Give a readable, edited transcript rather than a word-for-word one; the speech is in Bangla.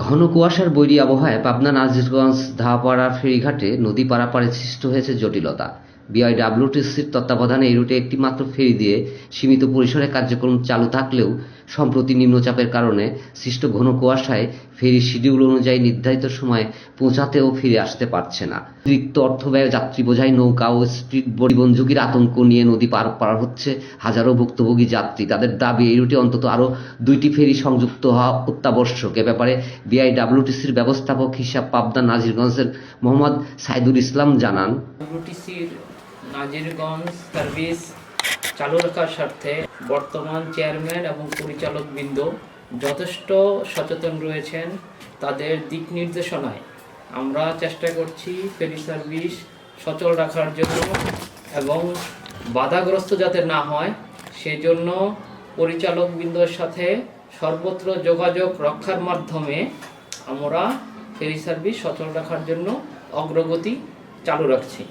ঘন কুয়াশার বৈরী আবহাওয়ায় পাবনা নাজিরগঞ্জ ধাপাড়া ফেরিঘাটে নদী পারাপারে সৃষ্ট হয়েছে জটিলতা। বিআইডব্লিউটিসির তত্ত্বাবধানে এই রুটে একটি মাত্র ফেরি দিয়ে সীমিত পরিসরে কার্যক্রম চালু থাকলেও সম্প্রতি নিম্নচাপের কারণে সৃষ্ট ঘন কুয়াশায় ফেরির শিডিউল অনুযায়ী নির্ধারিত সময়ে পৌঁছাতেও ফিরে আসতে পারছে না। অতিরিক্ত অর্থ ব্যয়, যাত্রী বোঝাই নৌকা ও স্পিড বোট, জীবন ঝুঁকির আতঙ্ক নিয়ে নদী পার হচ্ছে হাজারো ভুক্তভোগী যাত্রী। তাদের দাবি এই রুটে অন্তত আরও 2টি ফেরি সংযুক্ত হওয়া অত্যাবশ্যক। এ ব্যাপারে বিআইডব্লিউটিসির ব্যবস্থাপক হিসাব পাবনা নাজিরগঞ্জের মোহাম্মদ সাইদুল ইসলাম জানান, ডব্লিউটিসির নাজিরগঞ্জ সার্ভিস চালু রাখার স্বার্থে বর্তমান চেয়ারম্যান এবং পরিচালকবৃন্দ যথেষ্ট সচেতন রয়েছেন। তাদের দিক নির্দেশনায় আমরা চেষ্টা করছি ফেরি সার্ভিস সচল রাখার জন্য এবং বাধাগ্রস্ত যাতে না হয় সেজন্য পরিচালকবৃন্দর সাথে সর্বত্র যোগাযোগ রক্ষার মাধ্যমে আমরা ফেরি সার্ভিস সচল রাখার জন্য অগ্রগতি চালু রাখছি।